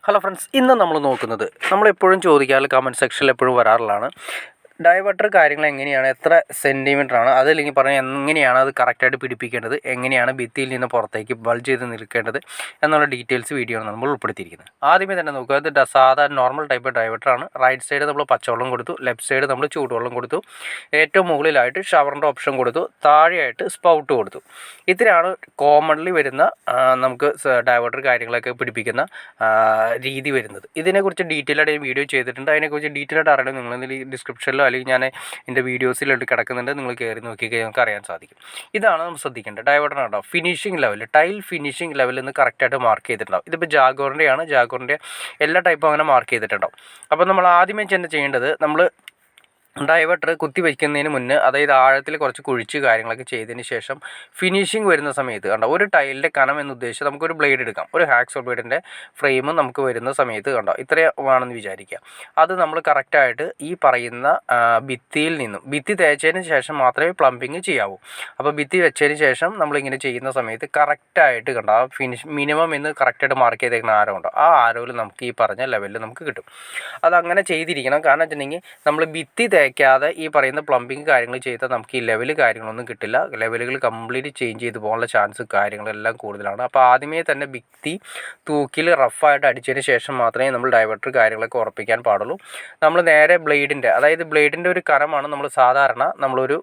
Hello friends, ഇന്ന് നമ്മൾ നോക്കുന്നത് നമ്മളെപ്പോഴും ചോദിക്കാറ് കമൻറ്റ് സെക്ഷനിൽ എപ്പോഴും വരാറുള്ളതാണ്. ഡൈവർട്ടർ കാര്യങ്ങൾ എങ്ങനെയാണ്, എത്ര സെൻറ്റിമീറ്ററാണ്, അതല്ലെങ്കിൽ പറഞ്ഞാൽ എങ്ങനെയാണ് അത് കറക്റ്റായിട്ട് പിടിപ്പിക്കേണ്ടത്, എങ്ങനെയാണ് ഭിത്തിയിൽ നിന്ന് പുറത്തേക്ക് ബൾജ് ചെയ്ത് നിൽക്കേണ്ടത് എന്നുള്ള ഡീറ്റെയിൽസ് വീഡിയോ ആണ് നമ്മൾ ഉൾപ്പെടുത്തിയിരിക്കുന്നത്. ആദ്യമേ തന്നെ നോക്കുക, ഇത് സാധാരണ നോർമൽ ടൈപ്പ് ഡൈവർട്ടറാണ്. റൈറ്റ് സൈഡ് നമ്മൾ പച്ചവെള്ളം കൊടുത്തു, ലെഫ്റ്റ് സൈഡ് നമ്മൾ ചൂടുവെള്ളം കൊടുത്തു, ഏറ്റവും മുകളിലായിട്ട് ഷവറിൻ്റെ ഓപ്ഷൻ കൊടുത്തു, താഴെയായിട്ട് സ്പൗട്ട് കൊടുത്തു. ഇത്രയാണ് കോമൺലി വരുന്ന നമുക്ക് ഡൈവർട്ടർ കാര്യങ്ങളൊക്കെ പിടിപ്പിക്കുന്ന രീതി വരുന്നത്. ഇതിനെക്കുറിച്ച് ഡീറ്റെയിൽ ആയിട്ട് വീഡിയോ ചെയ്തിട്ടുണ്ട്. അതിനെക്കുറിച്ച് ഡീറ്റെയിൽ ആയിട്ട് അറിയണം നിങ്ങൾ ഡിസ്ക്രിപ്ഷനിലോ അല്ലെങ്കിൽ ഞാൻ എൻ്റെ വീഡിയോസിലോട്ട് കിടക്കുന്നുണ്ട്, നിങ്ങൾ കയറി നോക്കിക്കഴിഞ്ഞാൽ നമുക്ക് അറിയാൻ സാധിക്കും. ഇതാണ് നമ്മൾ ശ്രദ്ധിക്കേണ്ടത്. ഡൈവർട്ടർ ഉണ്ടാവും ഫിനിഷിംഗ് ലെവൽ, ടൈൽ ഫിനിഷിംഗ് ലെവലിൽ നിന്ന് കറക്റ്റായിട്ട് മാർക്ക് ചെയ്തിട്ടുണ്ടാവും. ഇതിപ്പോൾ ജാഗോറിൻ്റെ എല്ലാ ടൈപ്പും അങ്ങനെ മാർക്ക് ചെയ്തിട്ടുണ്ടാവും. അപ്പോൾ നമ്മൾ ആദ്യമേ തന്നെ ചെയ്യേണ്ടത്, നമ്മൾ ഡൈവർട്ടർ കുത്തി വയ്ക്കുന്നതിന് മുന്നേ, അതായത് ആഴത്തിൽ കുറച്ച് കുഴിച്ച് കാര്യങ്ങളൊക്കെ ചെയ്തതിന് ശേഷം ഫിനിഷിംഗ് വരുന്ന സമയത്ത് കണ്ടോ, ഒരു ടൈലിൻ്റെ കനം എന്ന് ഉദ്ദേശിച്ച് നമുക്കൊരു ബ്ലേഡ് എടുക്കാം. ഒരു ഹാക്സോ ബ്ലേഡിൻ്റെ ഫ്രെയിം നമുക്ക് വരുന്ന സമയത്ത് കണ്ടോ, ഇത്രയാണെന്ന് വിചാരിക്കുക. അത് നമ്മൾ കറക്റ്റായിട്ട് ഈ പറയുന്ന ഭിത്തിയിൽ നിന്നും, ഭിത്തി തേച്ചതിന് ശേഷം മാത്രമേ പ്ലംബിങ് ചെയ്യാവൂ. അപ്പോൾ ഭിത്തി വെച്ചതിന് ശേഷം നമ്മളിങ്ങനെ ചെയ്യുന്ന സമയത്ത് കറക്റ്റായിട്ട് കണ്ടോ, ആ മിനിമം എന്ന് കറക്റ്റായിട്ട് മാർക്ക് ചെയ്തേക്കുന്ന ആരോ ഉണ്ടോ, ആ ആരോയിൽ നമുക്ക് ഈ പറഞ്ഞ ലെവലിൽ നമുക്ക് കിട്ടും. അതങ്ങനെ ചെയ്തിരിക്കണം. കാരണം വെച്ചിട്ടുണ്ടെങ്കിൽ നമ്മൾ ഭിത്തി തേക്കാതെ ഈ പറയുന്ന പ്ലംബിങ് കാര്യങ്ങൾ ചെയ്താൽ നമുക്ക് ഈ ലെവൽ കാര്യങ്ങളൊന്നും കിട്ടില്ല. ലെവലുകൾ കംപ്ലീറ്റ് ചേഞ്ച് ചെയ്ത് പോകാനുള്ള ചാൻസ് കാര്യങ്ങളെല്ലാം കൂടുതലാണ്. അപ്പോൾ ആദ്യമേ തന്നെ ഭിത്തി തൂക്കിൽ റഫായിട്ട് അടിച്ചതിന് ശേഷം മാത്രമേ നമ്മൾ ഡൈവർട്ടർ കാര്യങ്ങളൊക്കെ ഉറപ്പിക്കാൻ പാടുള്ളൂ. നമ്മൾ നേരെ ബ്ലേഡിൻ്റെ, അതായത് ബ്ലേഡിൻ്റെ ഒരു കനമാണ് നമ്മൾ സാധാരണ നമ്മളൊരു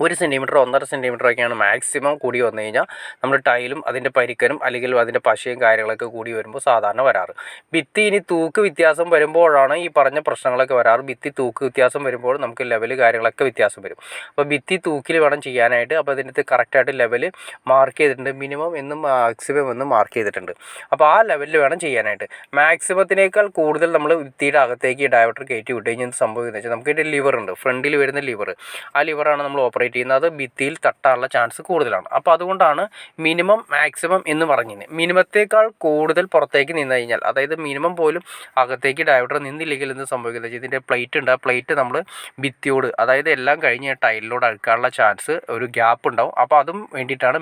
1 സെൻറ്റിമീറ്റർ 1.5 സെൻറ്റിമീറ്ററൊക്കെയാണ് മാക്സിമം കൂടി വന്നു കഴിഞ്ഞാൽ നമ്മൾ ടൈലും അതിൻ്റെ പരിക്കനും അല്ലെങ്കിൽ അതിൻ്റെ പശയും കാര്യങ്ങളൊക്കെ കൂടി വരുമ്പോൾ സാധാരണ വരാറ്. ഭിത്തി ഇനി തൂക്ക് വ്യത്യാസം വരുമ്പോഴാണ് ഈ പറഞ്ഞ പ്രശ്നങ്ങളൊക്കെ വരാറ്. ഭിത്തി തൂക്ക് വ്യത്യാസം വരുമ്പോൾ നമുക്ക് ലെവൽ കാര്യങ്ങളൊക്കെ വ്യത്യാസം വരും. അപ്പോൾ ഭിത്തി തൂക്കിൽ വേണം ചെയ്യാനായിട്ട്. അപ്പോൾ അതിൻ്റെ കറക്റ്റായിട്ട് ലെവൽ മാർക്ക് ചെയ്തിട്ടുണ്ട്. മിനിമം എന്നും മാക്സിമം എന്നും മാർക്ക് ചെയ്തിട്ടുണ്ട്. അപ്പോൾ ആ ലെവലിൽ വേണം ചെയ്യാനായിട്ട്. മാക്സിമത്തിനേക്കാൾ കൂടുതൽ നമ്മൾ ഭിത്തിയുടെ അകത്തേക്ക് ഡൈവർട്ടർ കയറ്റി വിട്ട് കഴിഞ്ഞാൽ എന്ത് സംഭവിക്കുന്നത് വെച്ചാൽ, നമുക്ക് ഇതിൻ്റെ ലിവറുണ്ട്, ഫ്രണ്ടിൽ വരുന്ന ലിവർ, ആ ലിവറാണ് നമ്മൾ ഓപ്പറേറ്റ് ചെയ്യുന്നത്. ഭിത്തിയിൽ തട്ടാനുള്ള ചാൻസ് കൂടുതലാണ്. അപ്പോൾ അതുകൊണ്ടാണ് മിനിമം മാക്സിമം എന്ന് പറഞ്ഞത്. മിനിമത്തേക്കാൾ കൂടുതൽ പുറത്തേക്ക് നിന്ന് കഴിഞ്ഞാൽ, അതായത് മിനിമം പോലും അകത്തേക്ക് ഡൈവർട്ടർ നിന്നില്ലെങ്കിൽ എന്ത് സംഭവിക്കുന്നത്, ഇതിൻ്റെ പ്ലേറ്റ് ഉണ്ട്, ആ പ്ലേറ്റ് നമ്മൾ ഭിത്തിയോട്, അതായത് എല്ലാം കഴിഞ്ഞ് ടൈലിലോട് അഴുക്കാനുള്ള ചാൻസ്, ഒരു ഗ്യാപ്പ് ഉണ്ടാവും. അപ്പോൾ അതും വേണ്ടിയിട്ടാണ്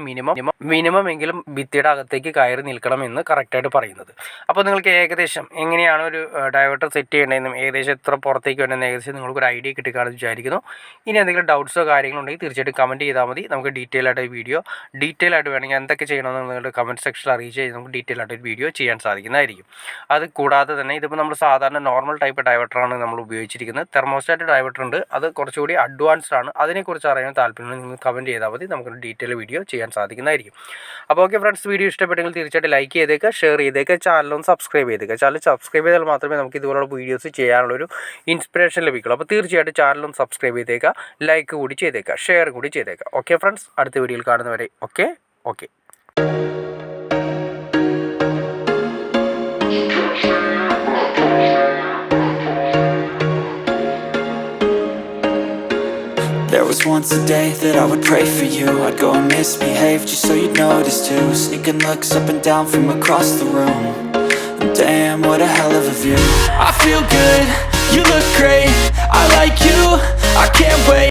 മിനിമം എങ്കിലും ഭിത്തിയുടെ അകത്തേക്ക് കയറി നിൽക്കണം എന്ന് കറക്റ്റായിട്ട് പറയുന്നത്. അപ്പോൾ നിങ്ങൾക്ക് ഏകദേശം എങ്ങനെയാണ് ഒരു ഡൈവർട്ടർ സെറ്റ് ചെയ്യേണ്ടതെന്നും ഏകദേശം എത്ര പുറത്തേക്ക് വേണമെന്ന് ഏകദേശം നിങ്ങൾക്കൊരു ഐഡിയ കിട്ടിക്കാണെന്ന് വിചാരിക്കുന്നു. ഇനി എന്തെങ്കിലും ഡൗട്ട്സോ കാര്യങ്ങളുണ്ടെങ്കിൽ തീർച്ചയായിട്ടും കമൻറ്റ് ചെയ്താൽ മതി. നമുക്ക് ഡീറ്റെയിൽ ആയിട്ട് വീഡിയോ ഡീറ്റെയിൽ ആയിട്ട് വേണമെങ്കിൽ എന്തൊക്കെ ചെയ്യണമെന്ന് നിങ്ങളുടെ കമൻറ്റ് സെക്ഷനിൽ അറിയിച്ച് കഴിഞ്ഞാൽ നമുക്ക് ഡീറ്റെയിൽ ആയിട്ട് ഒരു വീഡിയോ ചെയ്യാൻ സാധിക്കുന്നതായിരിക്കും. അത് കൂടാതെ തന്നെ ഇതിപ്പോൾ നമ്മൾ സാധാരണ നോർമൽ ടൈപ്പ് ഡൈവർട്ടറാണ് നമ്മൾ ഉപയോഗിച്ചിരിക്കുന്നത്. തെർമോസ്റ്റാറ്റ് ഡൈവർട്ടർ ഉണ്ട്, അത് കുറച്ചുകൂടി അഡ്വാൻസ്ഡ് ആണ്. അതിനെക്കുറിച്ച് അറിയാൻ താല്പര്യം നിങ്ങൾ കമൻറ്റ് ചെയ്താൽ മതി, നമുക്കൊരു ഡീറ്റെയിൽ വീഡിയോ ചെയ്യാൻ സാധിക്കുന്നതായിരിക്കും. അപ്പോൾ ഓക്കെ ഫ്രണ്ട്സ്, വീഡിയോ ഇഷ്ടപ്പെട്ടെങ്കിൽ തീർച്ചയായിട്ടും ലൈക്ക് ചെയ്തേക്കുക, ഷെയർ ചെയ്തേക്കുക, ചാനലൊന്ന് സബ്സ്ക്രൈബ് ചെയ്തേക്കുക. ചാനൽ സബ്സ്ക്രൈബ് ചെയ്താൽ മാത്രമേ നമുക്ക് ഇതുപോലുള്ള വീഡിയോസ് ചെയ്യാനുള്ളൊരു ഇൻസ്പിറേഷൻ ലഭിക്കുള്ളൂ. അപ്പോൾ തീർച്ചയായിട്ടും ചാനലൊന്ന് സബ്സ്ക്രൈബ് ചെയ്തേക്കുക, ലൈക്ക് കൂടി ചെയ്തേക്കുക, ഷെയർ കൂടി ചെയ്തേക്കുക. ഓക്കെ ഫ്രണ്ട്സ്, അടുത്ത വീഡിയോയിൽ കാണുന്നവരെ okay. There was once a day that I would pray for you. I'd go and misbehave just so you'd notice too. Sneaking looks up and down from across the room. And damn, what a hell of a view. I feel good, you look great, I like you, I can't wait.